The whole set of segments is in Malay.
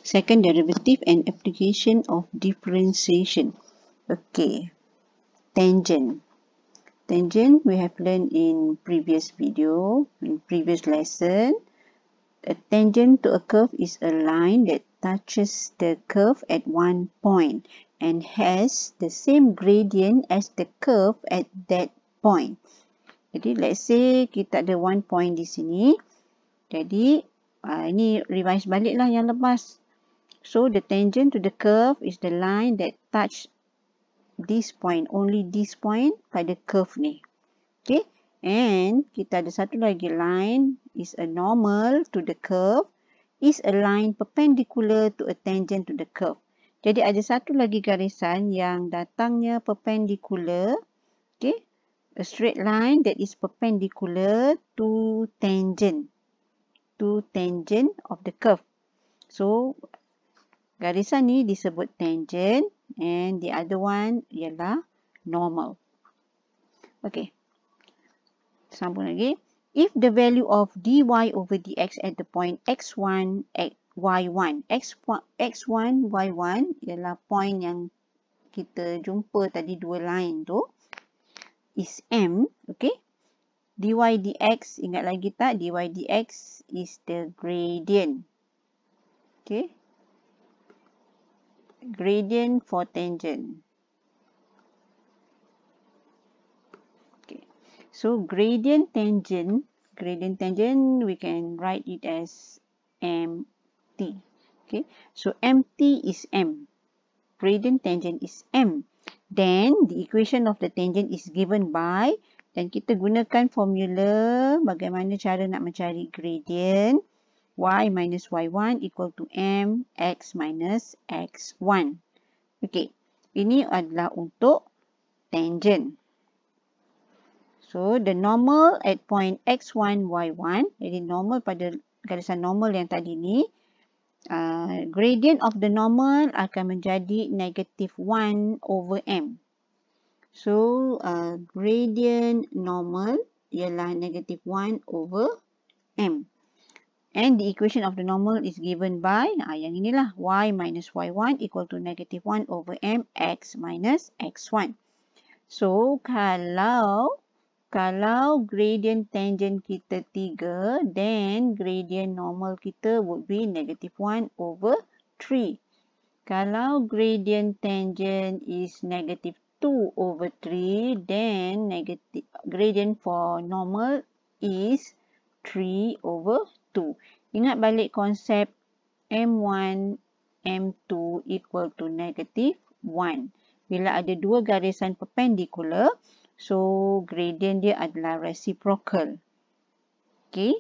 Second derivative and application of differentiation. Okay, tangent. Tangent we have learned in previous video, in previous lesson. A tangent to a curve is a line that touches the curve at one point and has the same gradient as the curve at that point. Jadi, let's say kita ada one point di sini. Jadi, ini revise baliklah yang lepas. So, the tangent to the curve is the line that touch this point, only this point pada curve ni. Okay, and kita ada satu lagi line is a normal to the curve, is a line perpendicular to a tangent to the curve. Jadi, ada satu lagi garisan yang datangnya perpendicular, okay, a straight line that is perpendicular to tangent of the curve. So, garisan ni disebut tangent and the other one ialah normal. Okay. Sambung lagi. If the value of dy over dx at the point x1, y1. x1, y1 ialah point yang kita jumpa tadi dua line tu. Is m. Okay. dy dx, ingat lagi tak? dy dx is the gradient. Okay. Gradient for tangent. Okay. So gradient tangent we can write it as mt. Okay. So mt is m. Gradient tangent is m. Then the equation of the tangent is given by, dan kita gunakan formula bagaimana cara nak mencari gradient. Y minus y1 equal to mx minus x1. Okay, ini adalah untuk tangent. So, the normal at point x1, y1, jadi normal pada garisan normal yang tadi ni, gradient of the normal akan menjadi negative 1 over m. So, gradient normal ialah negative 1 over m. And the equation of the normal is given by, yang inilah, y minus y1 equal to negative 1 over m x minus x1. So, kalau gradient tangent kita 3, then gradient normal kita would be negative 1 over 3. Kalau gradient tangent is negative 2 over 3, then gradient for normal is 3 over 2. Ingat balik konsep M1, M2 equal to negative 1. Bila ada dua garisan perpendicular, so gradient dia adalah reciprocal. Okay.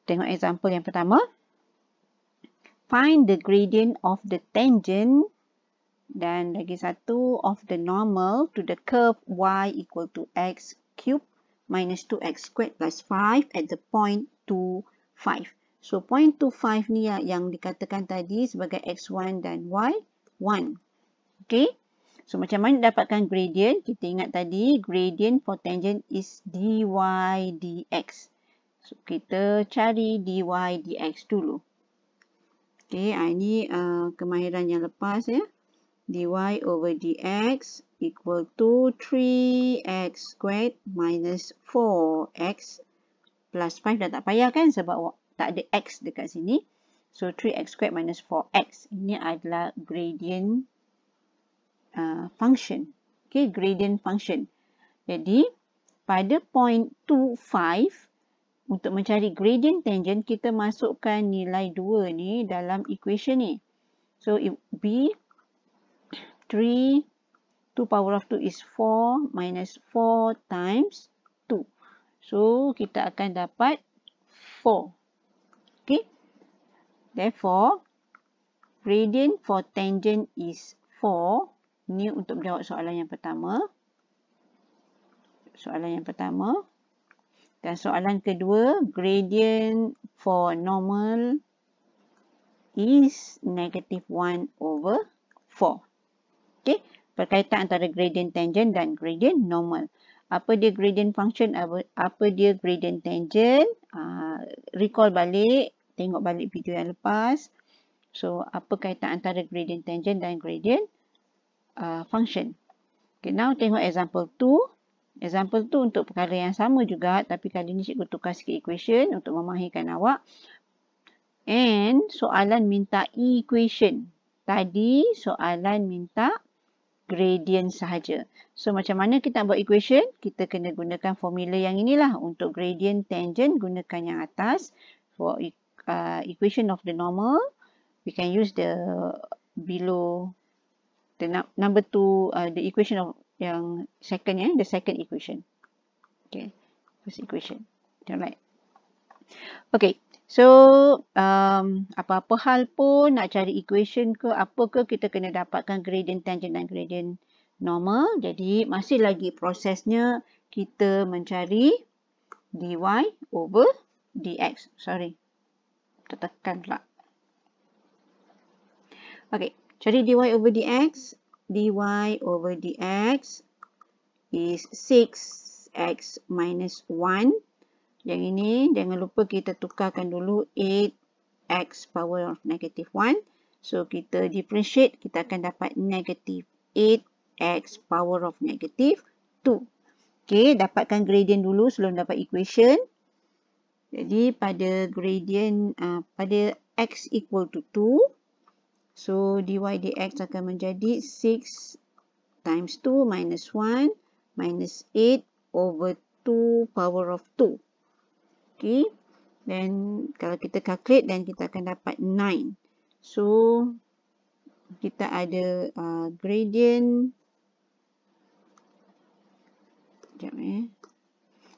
Tengok example yang pertama. Find the gradient of the tangent dan lagi satu of the normal to the curve y equal to x cubed minus 2x squared plus 5 at the point 2, 5. So, point 2, 5 ni yang dikatakan tadi sebagai x1 dan y1. Okay. So, macam mana dapatkan gradient? Kita ingat tadi, gradient for tangent is dy dx. So, kita cari dy dx dulu. Okay, ini kemahiran yang lepas ya. Dy over dx equal to 3x squared minus 4x plus 5. Dah tak payah kan sebab tak ada x dekat sini. So 3x squared minus 4x. Ini adalah gradient function. Okay, gradient function. Jadi pada point 2, 5 untuk mencari gradient tangent kita masukkan nilai 2 ni dalam equation ni. So it would be 3 2 power of 2 is 4 minus 4 times 2. So, kita akan dapat 4. Okay. Therefore, gradient for tangent is 4. Ini untuk menjawab soalan yang pertama. Dan soalan kedua, gradient for normal is negative 1 over 4. Okay. Perkaitan antara gradient tangent dan gradient normal. Apa dia gradient function, apa dia gradient tangent. Recall balik, tengok balik video yang lepas. So, apa kaitan antara gradient tangent dan gradient function? Okay, now tengok example 2. Example 2 untuk perkara yang sama juga, tapi kali ni cikgu tukar sikit equation untuk memahirkan awak. And soalan minta equation. Tadi soalan minta gradient sahaja. So macam mana kita buat equation? Kita kena gunakan formula yang inilah. Untuk gradient tangent, gunakan yang atas. For equation of the normal, we can use the below the number 2, the equation of yang second, the second equation. Okay, first equation. Alright. Okay, so apa-apa hal pun nak cari equation ke apa ke, kita kena dapatkan gradient tangent dan gradient normal. Jadi masih lagi prosesnya kita mencari dy over dx. Sorry, tertekan pula. Okay, cari dy over dx. dy over dx is 6x minus 1. Yang ini jangan lupa kita tukarkan dulu 8x power of negative 1. So kita differentiate, kita akan dapat negative 8x power of negative 2. Okay, dapatkan gradient dulu sebelum dapat equation. Jadi pada gradient, pada x equal to 2. So dy dx akan menjadi 6 times 2 minus 1 minus 8 over 2 power of 2. Okay. Then kalau kita calculate, then kita akan dapat 9. So kita ada gradient. Sekejap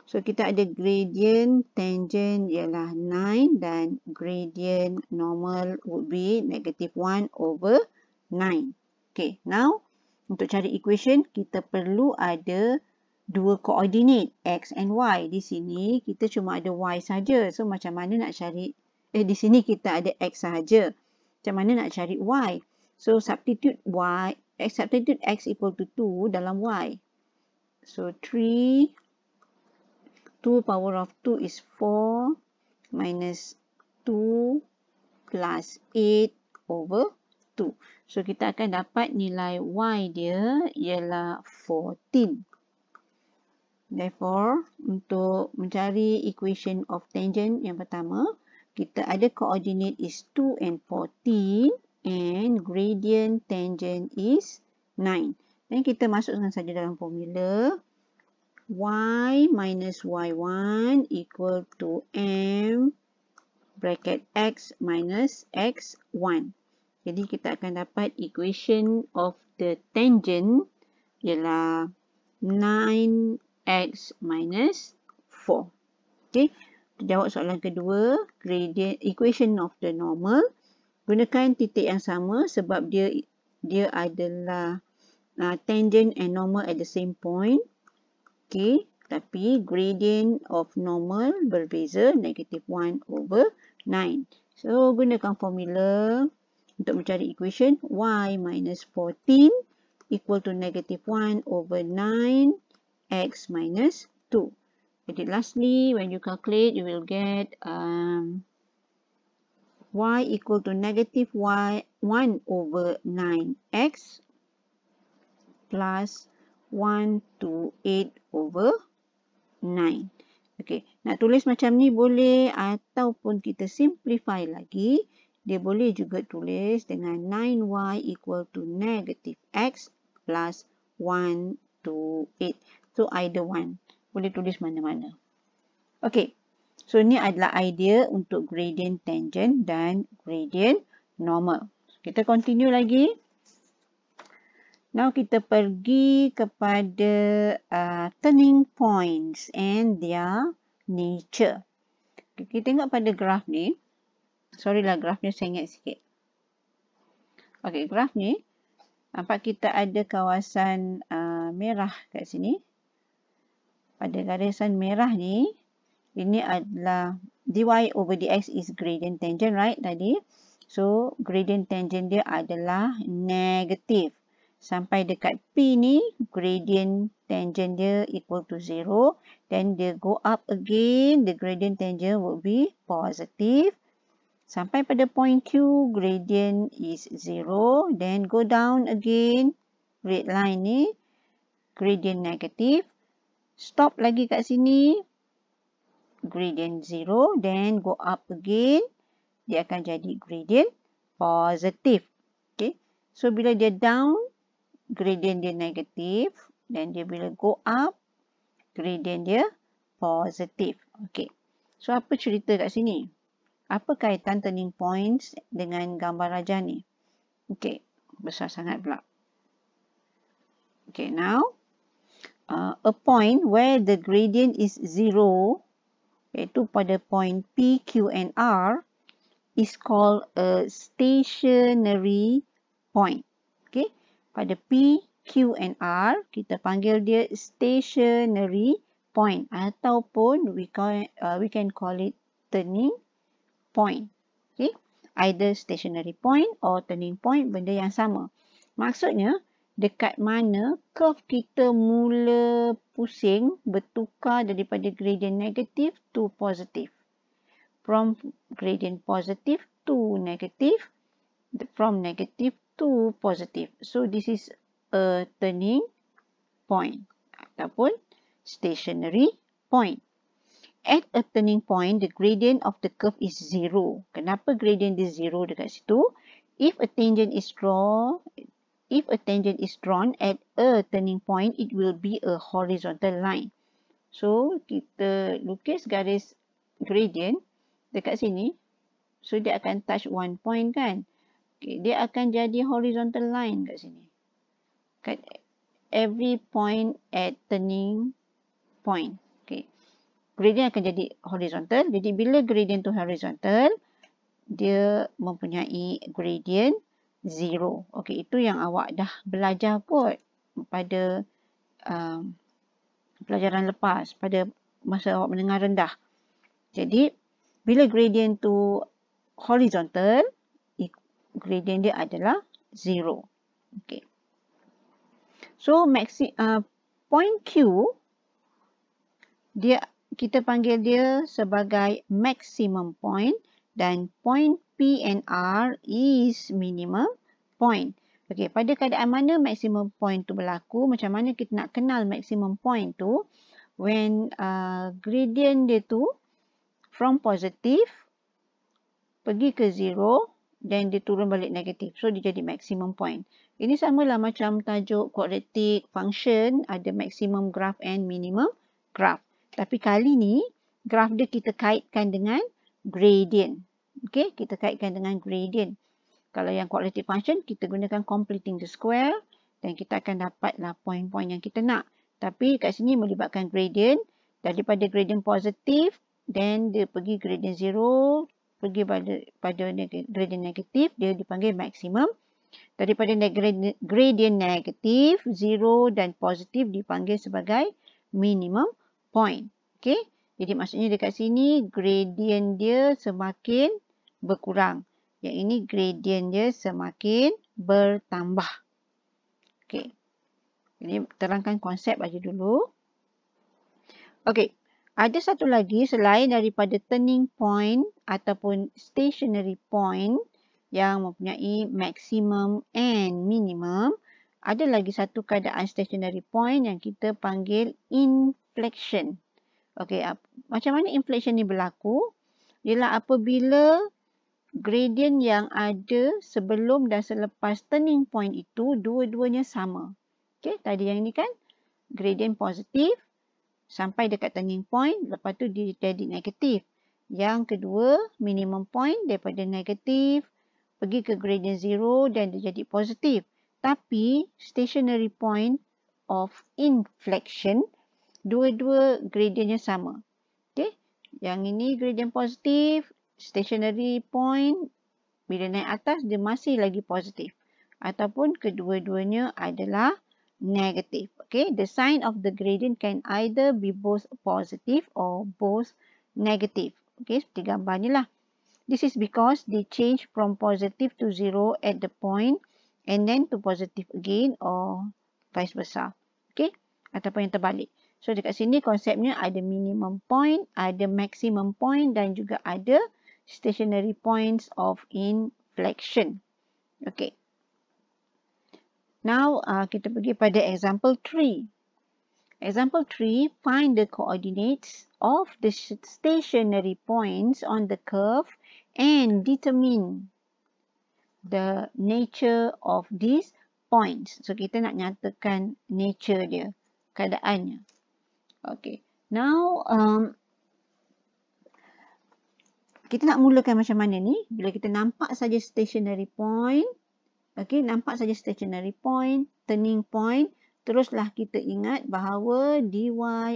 So kita ada gradient tangent ialah 9 dan gradient normal would be negative 1 over 9. Okay, now untuk cari equation kita perlu ada dua koordinat x and y. Di sini kita cuma ada y saja. So macam mana nak cari, di sini kita ada x sahaja. Macam mana nak cari y? So substitute x equal to 2 dalam y. So 2 power of 2 is 4 minus 2 plus 8 over 2. So kita akan dapat nilai y dia ialah 14. Therefore, untuk mencari equation of tangent yang pertama, kita ada koordinat is 2 and 14 and gradient tangent is 9. Dan kita masukkan saja dalam formula. Y minus y1 equal to m bracket x minus x1. Jadi kita akan dapat equation of the tangent ialah 9x minus 4. Okay, jawab soalan kedua, gradient equation of the normal. Gunakan titik yang sama sebab dia adalah tangent and normal at the same point. Okay, tapi gradient of normal berbeza, negative 1 over 9. So, gunakan formula untuk mencari equation y minus 14 equal to negative 1 over 9 x minus 2. Jadi, lastly, when you calculate, you will get y equal to negative 1 over 9x plus 1 to 8 over 9. Okay, nak tulis macam ni boleh ataupun kita simplify lagi. Dia boleh juga tulis dengan 9y equal to negative x plus 1 to 8. So, either one. Boleh tulis mana-mana. Okay, so ni adalah idea untuk gradient tangent dan gradient normal. Kita continue lagi. Now kita pergi kepada turning points and their nature. Okay, kita tengok pada graf ni. Sorry lah, grafnya sengit sikit. Okay, graf ni. Nampak kita ada kawasan merah kat sini. Pada garisan merah ni, ini adalah dy over dx is gradient tangent, right, tadi. So, gradient tangent dia adalah negative. Sampai dekat P ni, gradient tangent dia equal to 0. Then dia go up again, the gradient tangent will be positive. Sampai pada point Q, gradient is 0. Then go down again. Red line ni, gradient negatif. Stop lagi kat sini. Gradient 0. Then go up again. Dia akan jadi gradient positif. Okay. So, bila dia down, gradient dia negatif. Dan dia bila go up, gradient dia positif. Okay. So, apa cerita kat sini? Apa kaitan turning points dengan gambar rajah ni? Okay. Besar sangat pula. Okay, now, a point where the gradient is 0, iaitu pada point P, Q and R, is called a stationary point. Okay. Pada P, Q and R, kita panggil dia stationary point ataupun we can call it turning point. Okay. Either stationary point or turning point, benda yang sama. Maksudnya, dekat mana curve kita mula pusing bertukar daripada gradient negatif to positif. From gradient positive to negative, from negative to positive. So, this is a turning point ataupun stationary point. At a turning point, the gradient of the curve is 0. Kenapa gradient is 0 dekat situ? If a tangent is drawn at a turning point, it will be a horizontal line. So, kita lukis garis gradient dekat sini. So, dia akan touch one point kan. Okay, dia akan jadi horizontal line kat sini. Kat every point at turning point. Okay. Gradient akan jadi horizontal. Jadi, bila gradient tu horizontal, dia mempunyai gradient 0. Okay, itu yang awak dah belajar kot pada pelajaran lepas, pada masa awak menengah rendah. Jadi, bila gradient tu horizontal, gradient dia adalah 0. Okay. So, point Q, kita panggil dia sebagai maximum point dan point P and R is minimum point. Okay, pada keadaan mana maximum point tu berlaku, macam mana kita nak kenal maximum point tu? When gradient dia tu from positive pergi ke 0 dan dia turun balik negatif. So, dia jadi maximum point. Ini samalah macam tajuk quadratic function, ada maximum graph and minimum graph. Tapi kali ni, graph dia kita kaitkan dengan gradient. Okay, kita kaitkan dengan gradient. Kalau yang quadratic function, kita gunakan completing the square dan kita akan dapatlah point-point yang kita nak. Tapi kat sini melibatkan gradient. Daripada gradient positif, then dia pergi gradient 0, pergi pada gradient negatif, dia dipanggil maximum. Daripada gradient negatif, 0 dan positif dipanggil sebagai minimum point. Okay, jadi maksudnya dekat sini gradient dia semakin berkurang. Yang ini gradient dia semakin bertambah. Okay, jadi terangkan konsep aja dulu. Okay, ada satu lagi selain daripada turning point ataupun stationary point yang mempunyai maximum and minimum. Ada lagi satu keadaan stationary point yang kita panggil inflection. Okay, macam mana inflection ni berlaku? Ialah apabila gradient yang ada sebelum dan selepas turning point itu dua-duanya sama. Okay, tadi yang ini kan gradient positif sampai dekat turning point, lepas tu dia jadi negatif. Yang kedua, minimum point daripada negatif pergi ke gradient 0 dan dia jadi positif. Tapi stationary point of inflection, dua-dua gradientnya sama. Okay, yang ini gradient positif, stationary point bila naik atas dia masih lagi positif. Ataupun kedua-duanya adalah negative. Okay, the sign of the gradient can either be both positive or both negative. Okay, seperti gambar ni lah. This is because they change from positive to 0 at the point and then to positive again or vice versa. Okay, ataupun yang terbalik. So, dekat sini konsepnya ada minimum point, ada maximum point dan juga ada stationary points of inflection. Okay. Now, kita pergi pada example 3. Example 3, find the coordinates of the stationary points on the curve and determine the nature of these points. So, kita nak nyatakan nature dia, keadaannya. Okay. Now, kita nak mulakan macam mana ni? Bila kita nampak saja stationary point, okay, nampak saja stationary point, turning point, teruslah kita ingat bahawa dy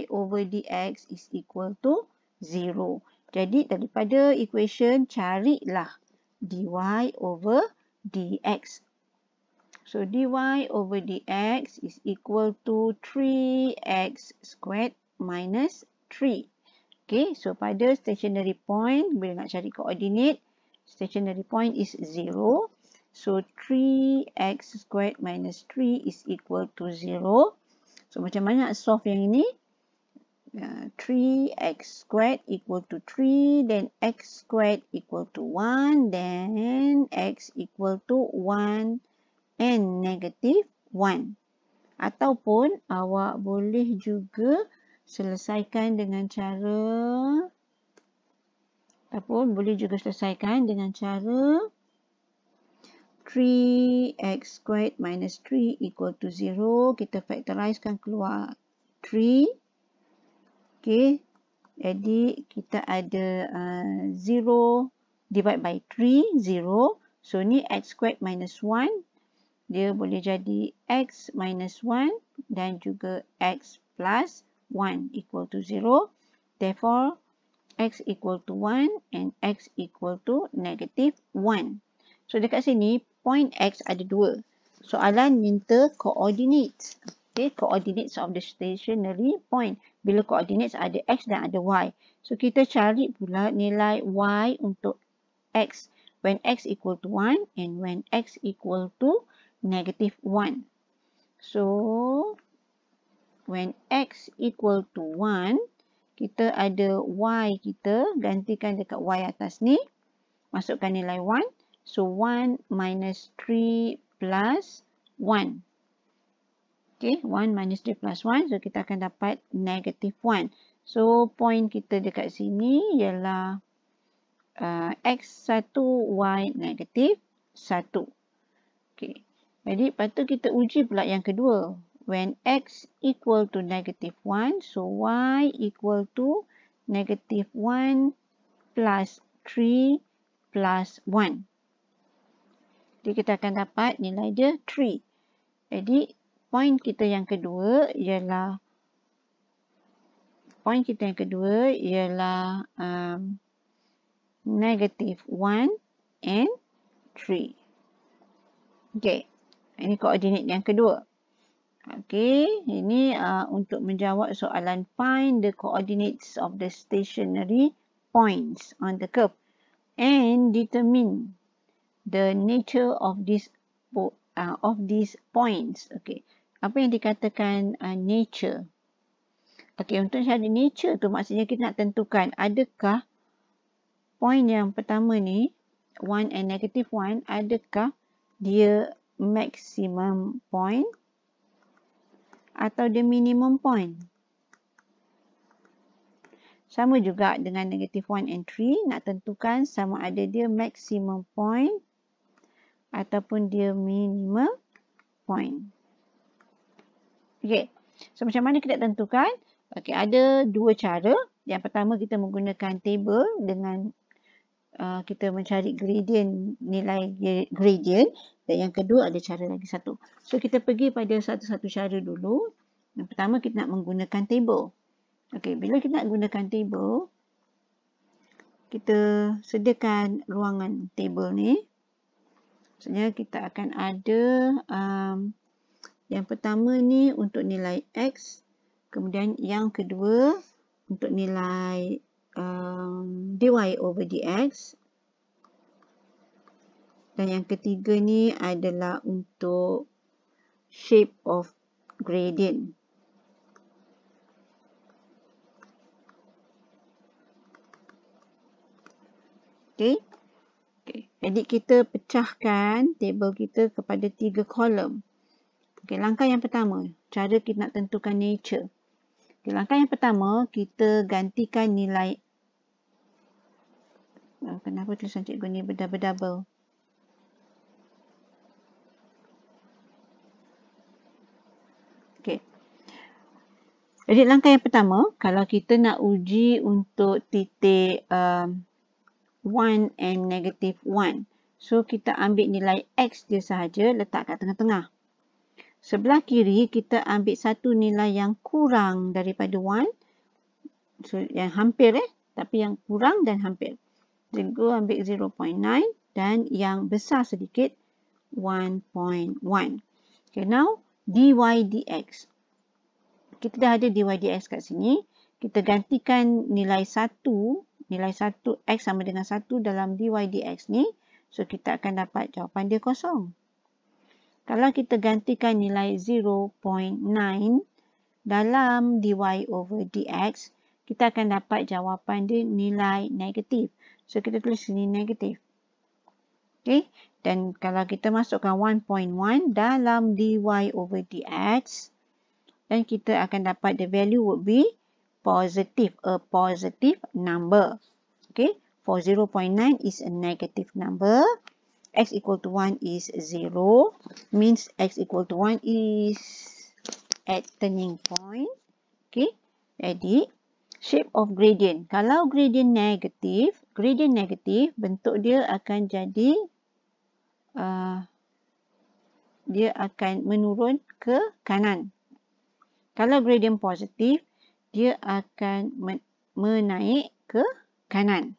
over dx is equal to 0. Jadi, daripada equation, carilah dy over dx. So, dy over dx is equal to 3x squared minus 3. Okay, so pada stationary point, bila nak cari koordinat, stationary point is 0. So, 3x squared minus 3 is equal to 0. So, macam mana nak solve yang ini? 3x squared equal to 3, then x squared equal to 1, then x equal to 1 and negative 1. Ataupun awak boleh juga selesaikan dengan cara 3x squared minus 3 equal to 0. Kita factorizekan keluar 3. Okay. Jadi, kita ada 0 divide by 3, 0. So, ni x squared minus 1. Dia boleh jadi x minus 1 dan juga x plus 1 equal to 0. Therefore, x equal to 1 and x equal to negative 1. So, dekat sini, point x ada 2. Soalan minta coordinates. Okay, coordinates of the stationary point. Bila coordinates ada x dan ada y. So, kita cari pula nilai y untuk x. When x equal to 1 and when x equal to negative 1. So, when x equal to 1, kita ada y kita, gantikan dekat y atas ni. Masukkan nilai 1. So, 1 minus 3 plus 1. Okay, 1 minus 3 plus 1. So, kita akan dapat negative 1. So, point kita dekat sini ialah x1, y negative 1. Okay. Jadi, lepas tu kita uji pula yang kedua. When x equal to negative 1, so y equal to negative 1 plus 3 plus 1. Jadi, kita akan dapat nilai dia 3. Jadi, point kita yang kedua ialah negative 1 and 3. Okay. Ini koordinat yang kedua. Okay. Ini untuk menjawab soalan find the coordinates of the stationary points on the curve and determine the nature of these points. Okay. Apa yang dikatakan nature? Okay, untuk cari nature tu maksudnya kita nak tentukan adakah point yang pertama ni 1 and negative 1, adakah dia maximum point atau dia minimum point. Sama juga dengan negative 1 and 3, nak tentukan sama ada dia maximum point ataupun dia minimum point. Okay, so macam mana kita tentukan? Okay, ada dua cara. Yang pertama kita menggunakan table dengan kita mencari gradient, nilai gradient, dan yang kedua ada cara lagi satu. So kita pergi pada satu-satu cara dulu. Yang pertama kita nak menggunakan table. Okey, bila kita nak gunakan table, kita sediakan ruangan table ni. Maksudnya kita akan ada yang pertama ni untuk nilai x, kemudian yang kedua untuk nilai dy over dx, dan yang ketiga ni adalah untuk shape of gradient. Okay. Jadi kita pecahkan table kita kepada 3 kolom. Okay, langkah yang pertama, cara kita nak tentukan nature. Okay, langkah yang pertama, kita gantikan nilai. Kenapa tulisan cikgu ni berdouble-double? Okay. Jadi langkah yang pertama, kalau kita nak uji untuk titik 1 and -1. So, kita ambil nilai X dia sahaja, letak kat tengah-tengah. Sebelah kiri, kita ambil satu nilai yang kurang daripada 1. So, yang hampir tapi yang kurang dan hampir. Cikgu ambil 0.9 dan yang besar sedikit 1.1. Okay, now dy dx. Kita dah ada dy dx kat sini. Kita gantikan nilai 1 x sama dengan 1 dalam dy dx ni. So, kita akan dapat jawapan dia kosong. Kalau kita gantikan nilai 0.9 dalam dy over dx, kita akan dapat jawapan dia nilai negatif. So, kita tulis sini negatif. Okay. Dan kalau kita masukkan 1.1 dalam dy over dx, dan kita akan dapat the value would be positive, a positive number. Okay. For 0.9 is a negative number. X equal to 1 is 0. Means X equal to 1 is at turning point. Okay. Jadi, shape of gradient. Kalau gradient negatif, bentuk dia akan jadi, dia akan menurun ke kanan. Kalau gradient positif, dia akan menaik ke kanan.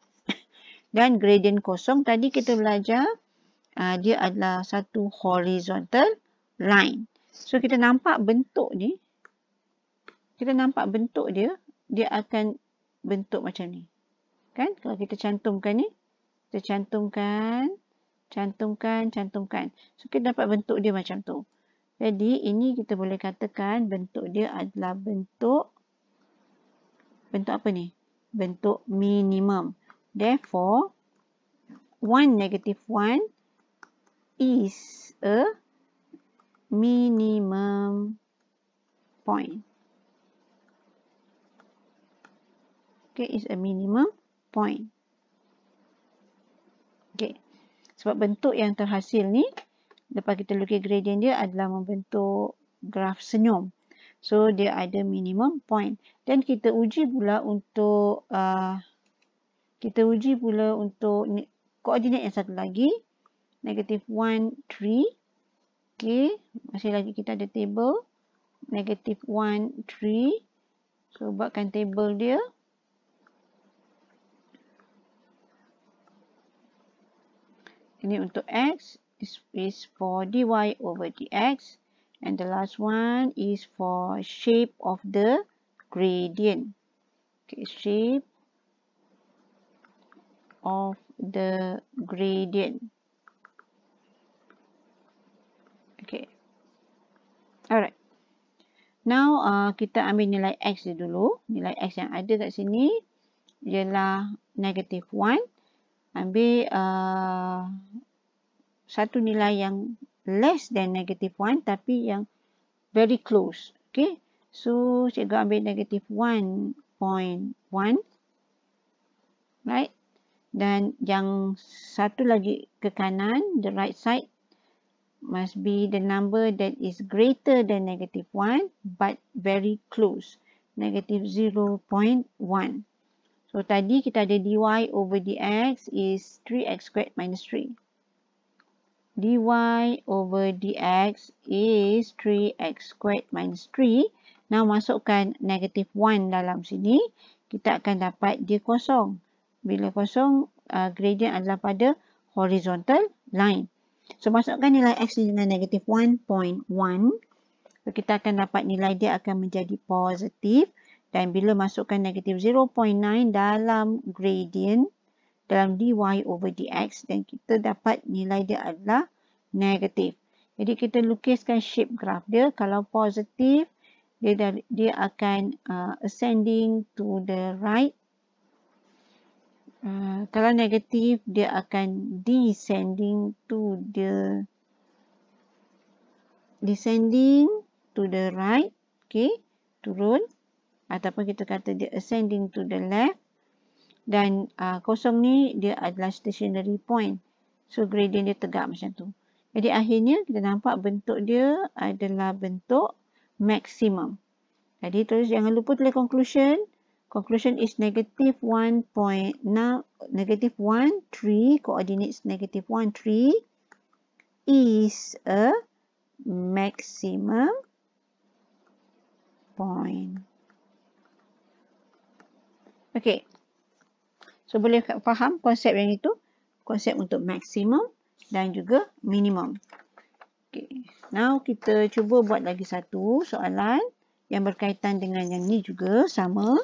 Dan gradient kosong, tadi kita belajar, dia adalah satu horizontal line. So, kita nampak bentuk ni. Kita nampak bentuk dia. Dia akan bentuk macam ni. Kan? Kalau kita cantumkan ni. Kita cantumkan. So, kita dapat bentuk dia macam tu. Jadi, ini kita boleh katakan bentuk dia adalah bentuk apa ni? Bentuk minimum. Therefore, 1 negative 1 is a minimum point. Okay, is a minimum point. Okay, sebab bentuk yang terhasil ni, lepas kita lukis gradient dia adalah membentuk graf senyum. So, dia ada minimum point. Dan kita uji pula untuk koordinat yang satu lagi. Negative 1, 3. Okay. Masih lagi kita ada table. Negative 1, 3. So, buatkan table dia. Ini untuk X is for dy over dx. And the last one is for shape of the gradient. Okay, shape of the gradient. Okay. Alright. Now, kita ambil nilai X dia dulu. Nilai X yang ada kat sini ialah negative 1. Ambil satu nilai yang less than negative 1 tapi yang very close. Okay. So, cikgu ambil negative 1.1. Right. Dan yang satu lagi ke kanan, the right side, must be the number that is greater than negative 1 but very close. Negative 0.1. So, tadi kita ada dy over dx is 3x squared minus 3. Dy over dx is 3x squared minus 3. Now, masukkan negative 1 dalam sini, kita akan dapat dia kosong. Bila kosong, gradient adalah pada horizontal line. So, masukkan nilai x dengan negative 1.1. So, kita akan dapat nilai dia akan menjadi positif. Dan bila masukkan negative 0.9 dalam gradient, dalam dy over dx, dan kita dapat nilai dia adalah negatif. Jadi, kita lukiskan shape graph dia. Kalau positif, dia akan ascending to the right. Kalau negatif, dia akan descending to the right, okay, turun, ataupun kita kata dia ascending to the left, dan kosong ni dia adalah stationary point, so gradient dia tegak macam tu. Jadi akhirnya kita nampak bentuk dia adalah bentuk maksimum. Jadi terus jangan lupa tulis conclusion. Conclusion is negative 1.9, negative 1, 3, coordinates negative 1, 3 is a maximum point. Okay. So boleh faham konsep yang itu. Konsep untuk maksimum dan juga minimum. Okay. Now kita cuba buat lagi satu soalan yang berkaitan dengan yang ni juga sama.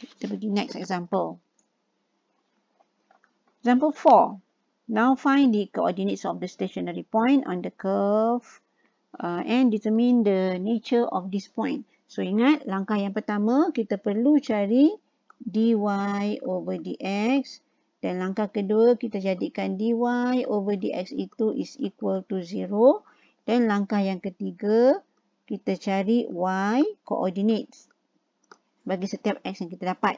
Kita pergi next example. Example 4. Now find the coordinates of the stationary point on the curve and determine the nature of this point. So ingat, langkah yang pertama kita perlu cari dy over dx. Dan langkah kedua kita jadikan dy over dx itu is equal to 0. Dan langkah yang ketiga kita cari y coordinates bagi setiap x yang kita dapat.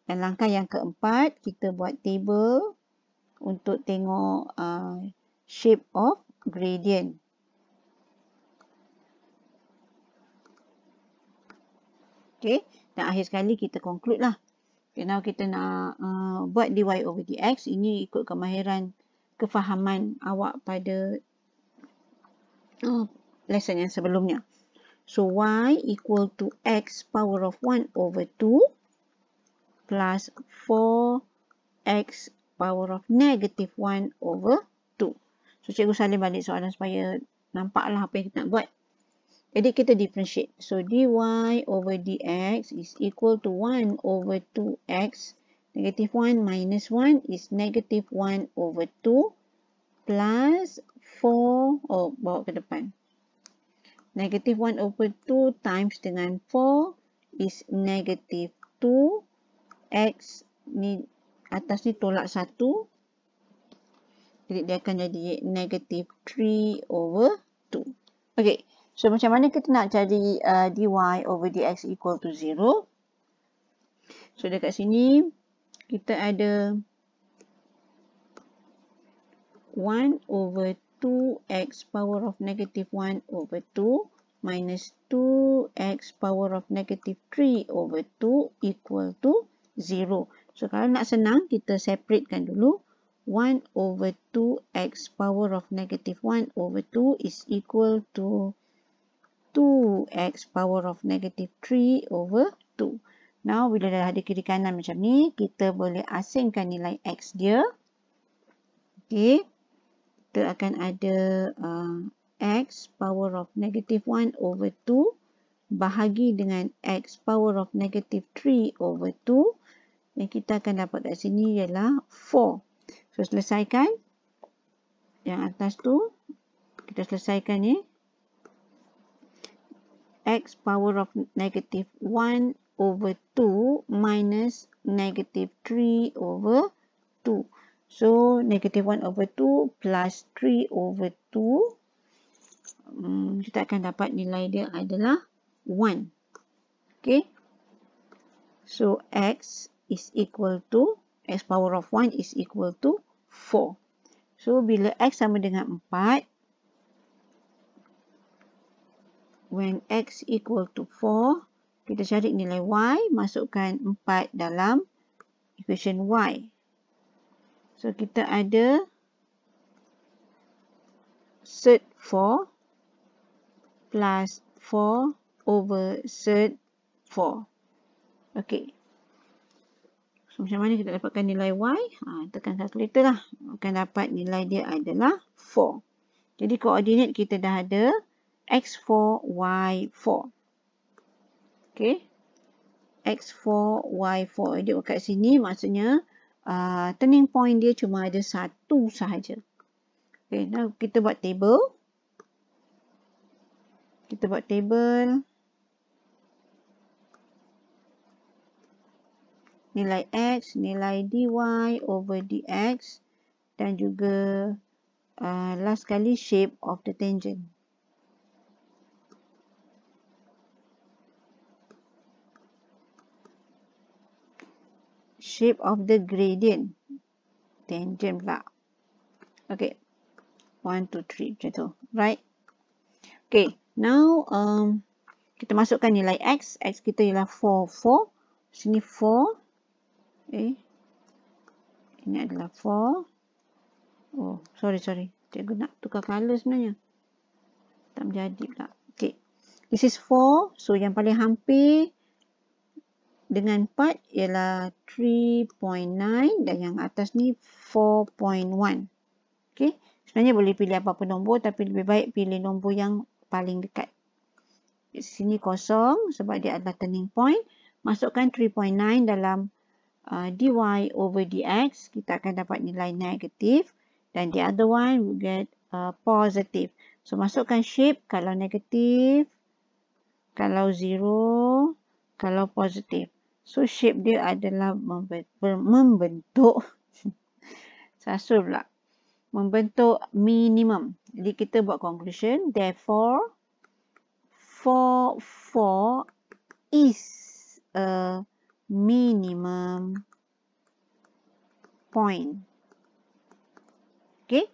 Dan langkah yang keempat, kita buat table untuk tengok shape of gradient. Okay, dan akhir sekali kita conclude lah. Okay, now kita nak buat dy over dx. Ini ikut kemahiran, kefahaman awak pada lesson yang sebelumnya. So, y equal to x power of 1 over 2 plus 4x power of negative 1 over 2. So, cikgu salin balik soalan supaya nampaklah apa yang kita nak buat. Jadi, kita differentiate. So, dy over dx is equal to 1 over 2x. Negative 1 minus 1 is negative 1 over 2 plus 4, bawa ke depan. Negative 1 over 2 times dengan 4 is negative 2. X ni atas ni tolak 1. Jadi dia akan jadi negative 3 over 2. Okay. So macam mana kita nak cari dy over dx equal to 0. So dekat sini kita ada 1 over 2x power of negative 1 over 2 minus 2x power of negative 3 over 2 equal to 0. So kalau nak senang, kita separatekan dulu. 1 over 2x power of negative 1 over 2 is equal to 2x power of negative 3 over 2. Now, bila dah ada kiri kanan macam ni, kita boleh asingkan nilai x dia. Okay. Kita akan ada x power of negative 1 over 2 bahagi dengan x power of negative 3 over 2. Yang kita akan dapat kat sini ialah 4. So, selesaikan. Yang atas tu, kita selesaikan ni. X power of negative 1 over 2 minus negative 3 over 2. So, negative 1 over 2 plus 3 over 2. Kita akan dapat nilai dia adalah 1. Okay. So, x is equal to, x power of 1 is equal to 4. So, bila x sama dengan 4, when x equal to 4, kita cari nilai y, masukkan 4 dalam equation y. So, kita ada surt 4 plus 4 over surt 4. Okay. So, macam mana kita dapatkan nilai y? Tekan kalkulator lah. Akan dapat nilai dia adalah 4. Jadi, koordinat kita dah ada x4, y4. Okay. x4, y4. Jadi, kat sini maksudnya turning point dia cuma ada satu sahaja. Okay, now kita buat table. Kita buat table. nilai X, nilai dy over dx, dan juga last kali shape of the tangent. Shape of the gradient. Tangent pula. Okay. 1, 2, 3. Macam tu. Right. Okay. Now, kita masukkan nilai X. X kita ialah 4. Sini 4. Okay. Ini adalah 4. Oh, sorry. Cikgu nak tukar colour sebenarnya. Tak menjadi pula. Okay. This is 4. So, yang paling hampir dengan 4 ialah 3.9 dan yang atas ni 4.1. Okay. Sebenarnya boleh pilih apa-apa nombor tapi lebih baik pilih nombor yang paling dekat. Sini kosong sebab dia adalah turning point. Masukkan 3.9 dalam dy over dx. Kita akan dapat nilai negatif. Dan the other one will get positive. So, masukkan shape kalau negatif, kalau 0, kalau positif. So, shape dia adalah membentuk sasul pula. Membentuk minimum. Jadi, kita buat conclusion. Therefore, 4 is a minimum point. Okay.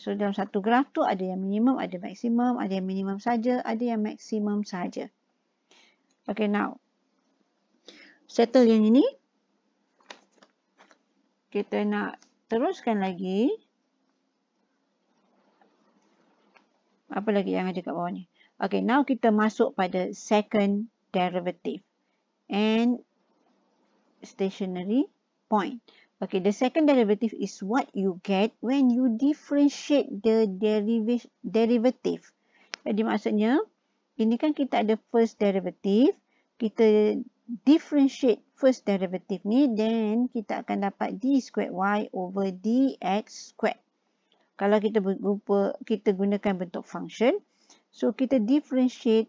So, dalam satu graf tu ada yang minimum, ada maksimum, ada yang minimum saja, ada yang maksimum saja. Okay, now. Settle yang ini. Kita nak teruskan lagi. Apa lagi yang ada kat bawah ni? Okay, now kita masuk pada second derivative. And stationary point. Okay, the second derivative is what you get when you differentiate the derivative. Jadi maksudnya, ini kan kita ada first derivative. Kita differentiate first derivative ni, then kita akan dapat d squared y over dx squared. Kalau kita gunakan bentuk function, so kita differentiate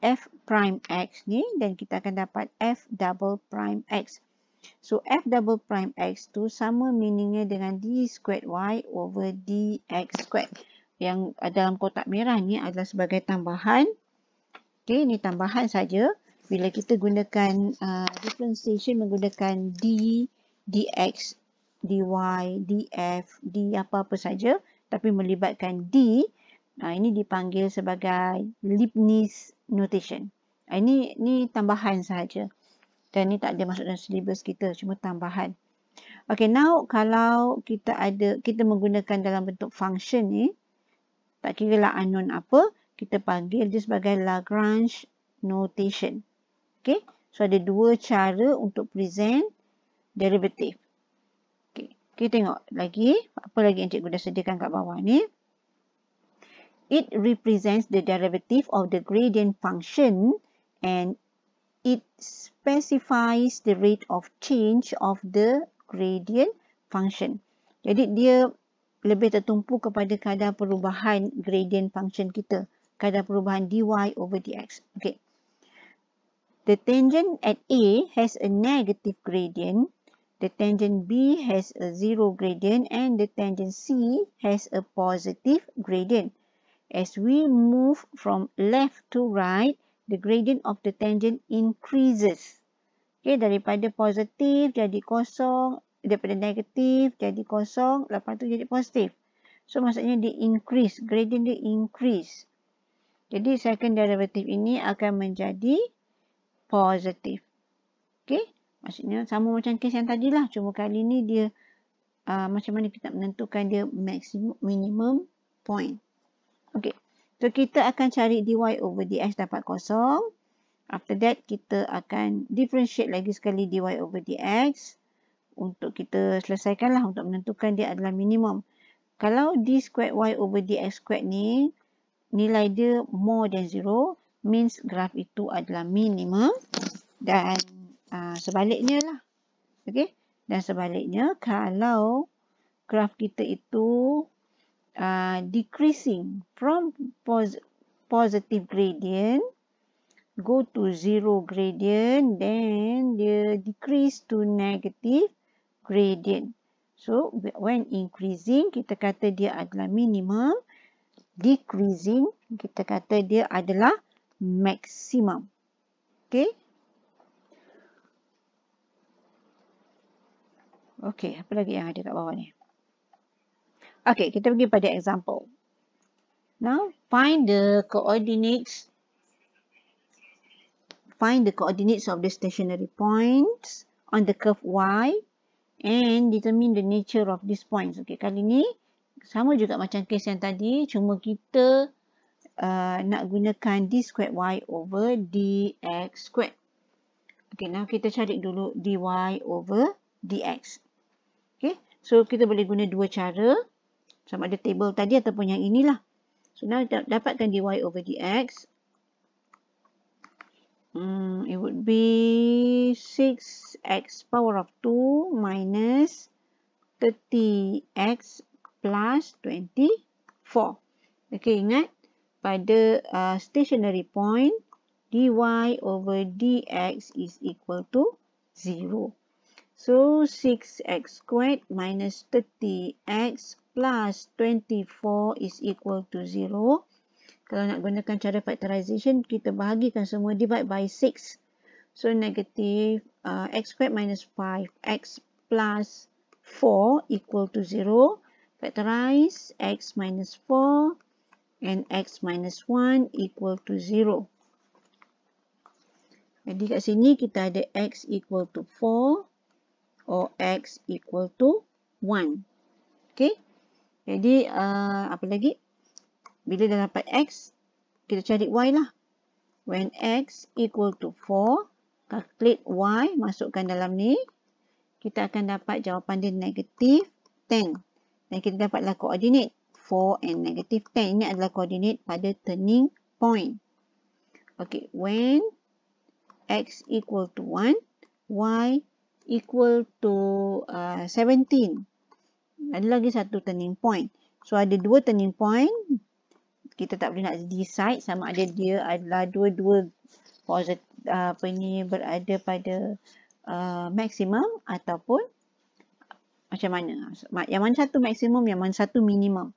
f prime x ni dan kita akan dapat f double prime x. So, f double prime x tu sama meaningnya dengan d squared y over dx squared. Yang dalam kotak merah ni adalah sebagai tambahan. Okay, ini tambahan saja. Bila kita gunakan differentiation menggunakan d, dx, dy, df, d apa-apa saja. Tapi melibatkan d. Ini dipanggil sebagai Leibniz notation. Ini tambahan sahaja. Dan ini tak ada masuk dalam syllabus kita. Cuma tambahan. Okay, now kalau kita menggunakan dalam bentuk function ni. Tak kira lah unknown apa. Kita panggil dia sebagai Lagrange notation. Okay. So, ada dua cara untuk present derivative. Okay. Kita tengok lagi. Apa lagi yang cikgu dah sediakan kat bawah ni. It represents the derivative of the gradient function and it specifies the rate of change of the gradient function. Jadi dia lebih tertumpu kepada kadar perubahan gradient function kita. Kadar perubahan dy over dx. Okay. The tangent at A has a negative gradient. The tangent B has a zero gradient and the tangent C has a positive gradient. As we move from left to right, the gradient of the tangent increases. Okay, daripada positif jadi kosong, daripada negatif jadi kosong, lepas tu jadi positif. So, maksudnya dia increase, gradient dia increase. Jadi, second derivative ini akan menjadi positif. Okay, maksudnya sama macam kes yang tadi lah. Cuma kali ni dia macam mana kita menentukan dia maximum, minimum point. Okay, so kita akan cari dy over dx dapat kosong. After that, kita akan differentiate lagi sekali dy over dx. Untuk kita selesaikan lah untuk menentukan dia adalah minimum. Kalau d squared y over dx squared ni, nilai dia more than 0, means graf itu adalah minimum. Dan sebaliknya lah. Okay, dan sebaliknya, kalau graf kita itu decreasing from positive gradient go to 0 gradient, then dia decrease to negative gradient. So, when increasing, kita kata dia adalah minimum. Decreasing, kita kata dia adalah maximum. Okay. Okay, apa lagi yang ada kat bawah ni? Okay, kita pergi pada example. Now, find the coordinates of the stationary points on the curve y and determine the nature of these points. Okay, kali ni sama juga macam case yang tadi, cuma kita nak gunakan d squared y over dx squared. Okay, now kita cari dulu dy over dx. Okay, so kita boleh guna dua cara, sama ada table tadi ataupun yang inilah. So, now dapatkan dy over dx. It would be 6x power of 2 minus 30x plus 24. Okay, ingat pada stationary point dy over dx is equal to 0. So 6x squared minus 30x plus 24 is equal to 0. Kalau nak gunakan cara factorization, kita bahagikan semua divide by 6. So negative x squared minus 5x plus 4 equal to 0. Factorize x minus 4 and x minus 1 equal to 0. Jadi kat sini kita ada x equal to 4 or x equal to 1. Okay. Jadi apa lagi? Bila dah dapat x, kita cari y lah. When x equal to 4, calculate y, masukkan dalam ni. Kita akan dapat jawapan dia negative 10. Dan kita dapatlah koordinat 4 and negative 10. Ini adalah koordinat pada turning point. Okay, when x equal to 1, y equal to 17. Ada lagi satu turning point. So, ada dua turning point. Kita tak boleh nak decide sama ada dia adalah dua-dua berada pada maksimum ataupun macam mana. Yang mana satu maksimum, yang mana satu minimum.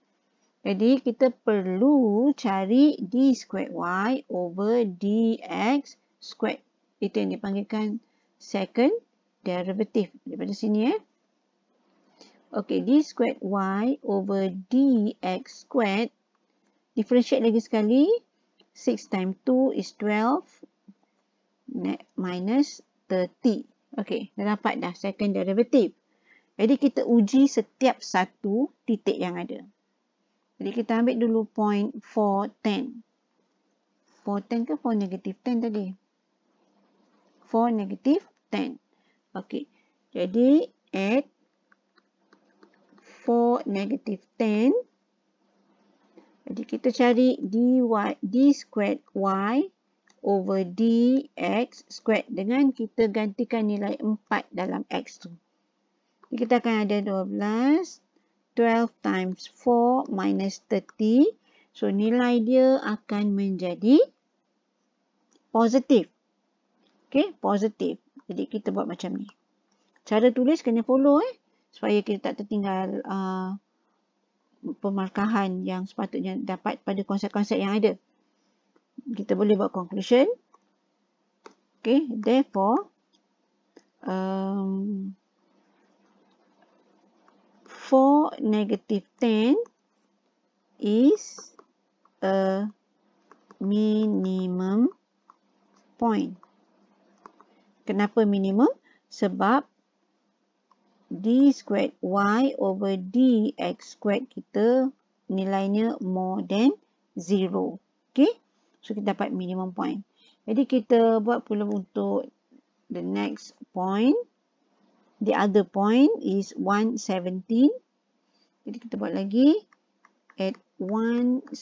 Jadi kita perlu cari d squared y over dx squared. Itu yang dipanggilkan second derivative. Daripada sini Okay, d squared y over dx squared. Differentiate lagi sekali. 6 times 2 is 12 minus 30. Okay, dah dapat dah second derivative. Jadi kita uji setiap satu titik yang ada. Jadi kita ambil dulu point 4, 10. 4, 10 ke 4 negative 10 tadi? 4 negative 10. Okay, jadi at 4 negative 10. Jadi kita cari d squared y over dx squared dengan kita gantikan nilai 4 dalam x tu. Jadi kita akan ada 12. 12 times 4 minus 30. So nilai dia akan menjadi positif. Okay, positif. Jadi kita buat macam ni. Cara tulis kena follow supaya kita tak tertinggal pemarkahan yang sepatutnya dapat pada konsep-konsep yang ada. Kita boleh buat conclusion. Okay, therefore 4 negative 10 is a minimum point. Kenapa minimum? Sebab d squared y over dx squared kita nilainya more than 0. Okay. So, kita dapat minimum point. Jadi, kita buat pula untuk the next point. The other point is 117. Jadi, kita buat lagi. At 117,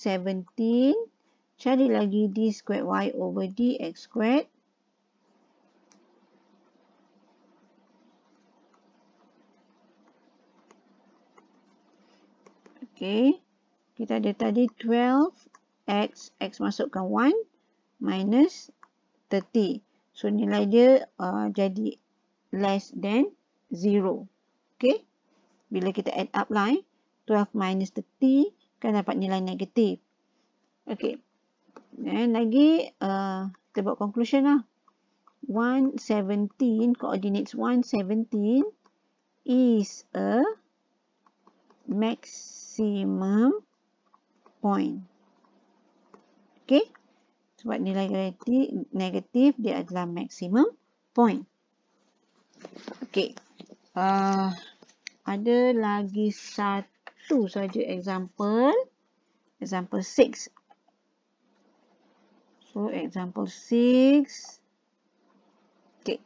cari lagi d squared y over dx squared. Okay, kita ada tadi 12x, x masukkan 1, minus 30. So nilai dia jadi less than 0. Okay. Bila kita add up lah 12 minus 30 kan dapat nilai negatif. Okay. Dan lagi kita buat conclusion lah. 117, coordinates 117 is a maximum point. Okay. Sebab nilai negatif dia adalah maximum point. Okay. Ada lagi satu saja example. Example 6. So, example 6. Okay.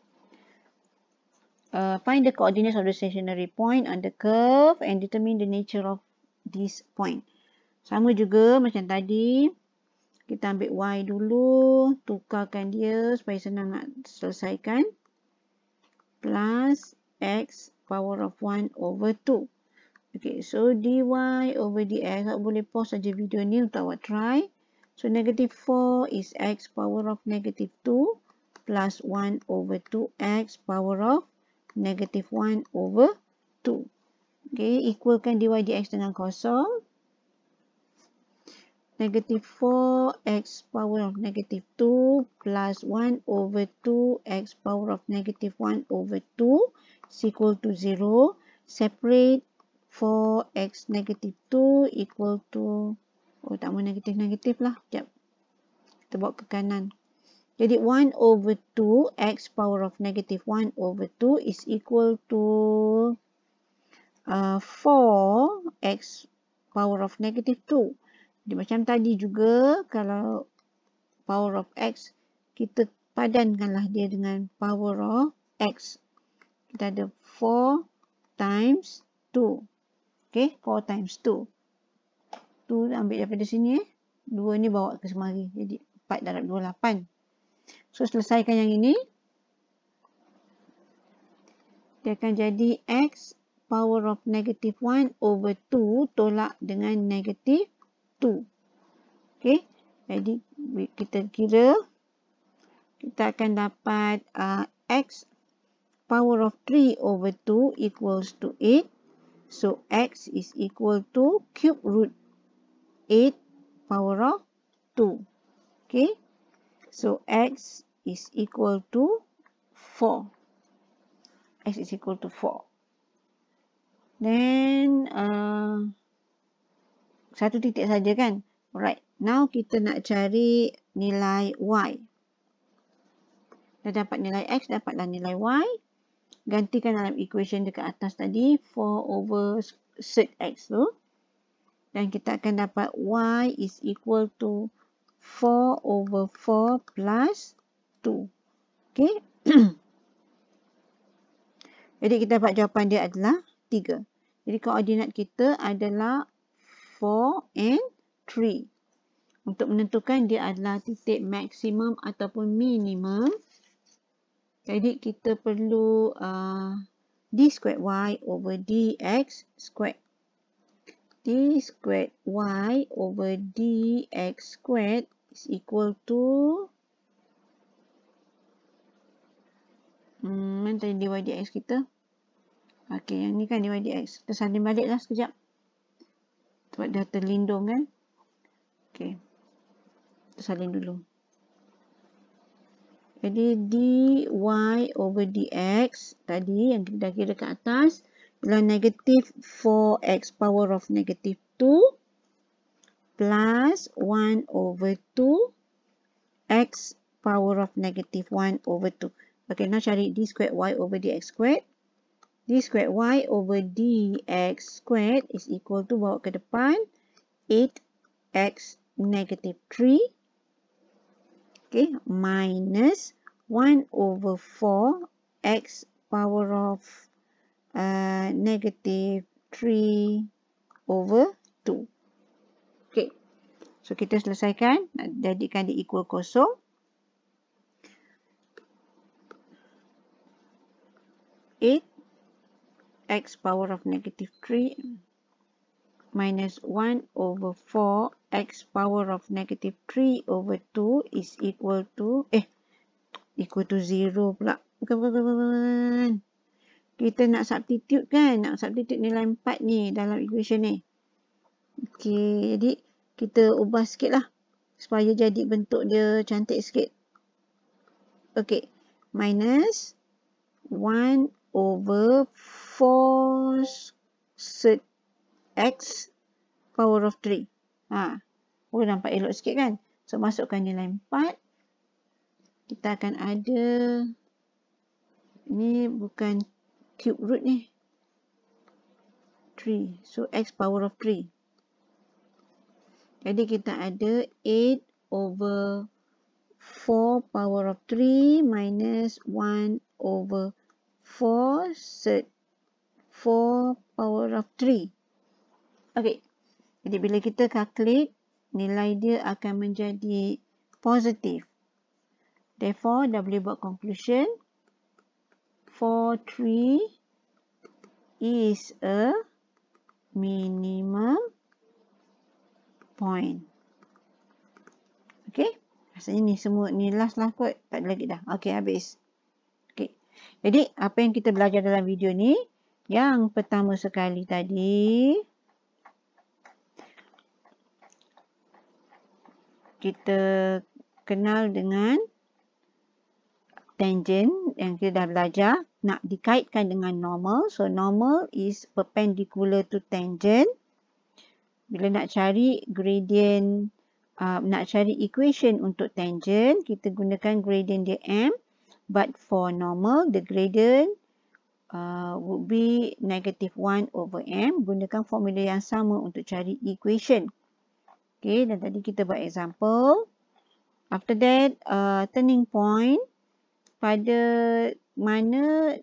Find the coordinates of the stationary point on the curve and determine the nature of this point. Sama juga macam tadi. Kita ambil Y dulu. Tukarkan dia supaya senang nak selesaikan. Plus X power of 1 over 2. Okay, so dy over dx. Awak boleh pause saja video ni untuk awak try. So, negative 4 is x power of negative 2 plus 1 over 2x power of negative 1 over 2. Okay, equalkan dy dx dengan kosong. Negative 4x power of negative 2 plus 1 over 2x power of negative 1 over 2 is equal to 0. Separate 4x negative 2 equal to, tak mau negatif-negatif lah. Sekejap. Kita bawa ke kanan. Jadi 1 over 2 x power of negative 1 over 2 is equal to 4x power of negative 2. Jadi macam tadi juga, kalau power of x, kita padankanlah dia dengan power of x. Kita ada 4 times 2. Okay, 4 times 2. 2 ambil daripada sini. 2 ni bawa ke semari. Jadi 4 darab 2, 8. So, selesaikan yang ini. Dia akan jadi x power of negative 1 over 2 tolak dengan negative 2. Okay. Jadi, kita kira. Kita akan dapat x power of 3 over 2 equals to 8. So, x is equal to cube root 8 power of 2. Okay. So, x is equal to 4. X is equal to 4. Then, satu titik saja kan? Alright. Now, kita nak cari nilai y. Dah dapat nilai x, dapatlah nilai y. Gantikan dalam equation dekat atas tadi. 4 over sec x tu. Dan kita akan dapat y is equal to 4 over 4 plus 2. Okay. Jadi, kita dapat jawapan dia adalah 3. Jadi, koordinat kita adalah 4 and 3. Untuk menentukan dia adalah titik maksimum ataupun minimum. Jadi, kita perlu d squared y over dx squared. D squared y over dx squared is equal to mana tadi dy dx kita? Okey, yang ni kan dy dx. Kita salin baliklah sekejap. Sebab dah terlindung kan? Okey. Kita salin dulu. Jadi dy over dx tadi yang kita dah kira kat atas ialah negative 4x power of negative 2 plus 1 over 2 x power of negative 1 over 2. Okay, now cari d squared y over dx squared. D squared y over dx squared is equal to, bawa ke depan, 8x negative 3. Okay, minus 1 over 4 x power of negative 3 over 2. Okay, so kita selesaikan. Jadikan dia equal kosong. 8 x power of negative 3 minus 1 over 4 x power of negative 3 over 2 is equal to, equal to 0 pula. Bukan. Kita nak substitute kan? Nak substitute nilai 4 ni dalam equation ni. Okey, jadi kita ubah sikit lah. Supaya jadi bentuk dia cantik sikit. Okey, minus 1 over 4 sed x power of 3. Nampak elok sikit kan? So, masukkan nilai 4. Kita akan ada, ni bukan cube root ni. 3. So, x power of 3. Jadi, kita ada 8 over 4 power of 3 minus 1 over 4 sed 4 power of 3. Okey. Jadi, bila kita calculate, nilai dia akan menjadi positif. Therefore, dah boleh buat conclusion. 4, 3 is a minimum point. Okey. Rasanya ni semua, ni last lah kot. Tak ada lagi dah. Okey, habis. Okey. Jadi, apa yang kita belajar dalam video ni? Yang pertama sekali tadi, kita kenal dengan tangent yang kita dah belajar. Nak dikaitkan dengan normal. So, normal is perpendicular to tangent. Bila nak cari gradient, nak cari equation untuk tangent, kita gunakan gradient dia m. But for normal, the gradient would be negative 1 over m. Gunakan formula yang sama untuk cari equation. Okay, dan tadi kita buat example. After that, turning point. Pada mana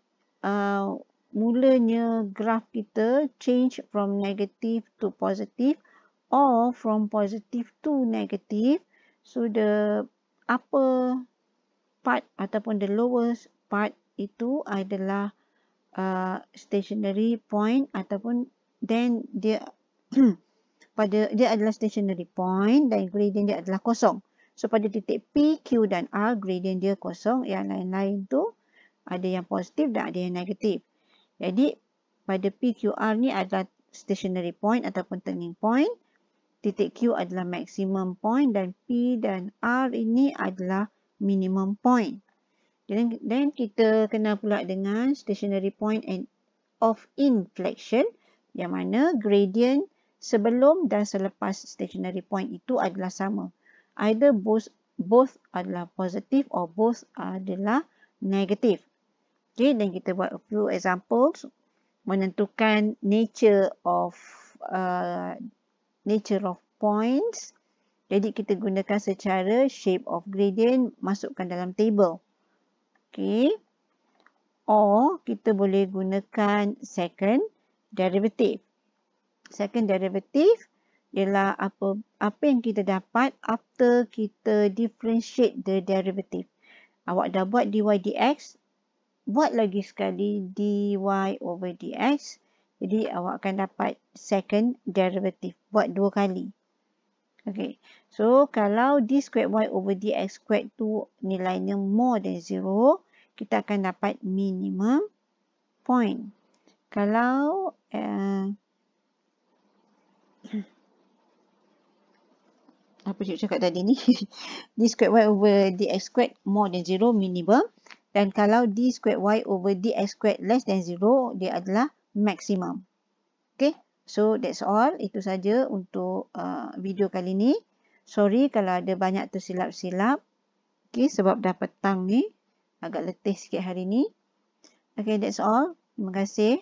mulanya graph kita change from negative to positive or from positive to negative. So, the upper part ataupun the lowest part itu adalah stationary point ataupun then dia dia adalah stationary point dan gradient dia adalah kosong. So, pada titik P, Q dan R, gradient dia kosong. Yang lain-lain tu ada yang positif dan ada yang negatif. Jadi, pada P, Q, R ni adalah stationary point ataupun turning point. Titik Q adalah maximum point dan P dan R ini adalah minimum point. Dan kita kenal pula dengan stationary point of inflection yang mana gradient sebelum dan selepas stationary point itu adalah sama. Either both adalah positive or both adalah negative. Okay, dan kita buat a few examples menentukan nature of points. Jadi kita gunakan secara shape of gradient masukkan dalam table. Okay. Or kita boleh gunakan second derivative. Second derivative ialah apa yang kita dapat after kita differentiate the derivative. Awak dah buat dy dx, buat lagi sekali dy over dx. Jadi awak akan dapat second derivative. Buat 2 kali. Okay. So, kalau d squared y over dx squared tu nilainya more than 0, kita akan dapat minimum point. Kalau apa cikgu cakap tadi ni? D squared y over dx squared more than 0 minimum. Dan kalau d squared y over dx squared less than 0, dia adalah maximum. Okay. So, that's all. Itu saja untuk video kali ni. Sorry kalau ada banyak tersilap-silap. Okay, sebab dah petang ni. Agak letih sikit hari ni. Okay, that's all. Terima kasih.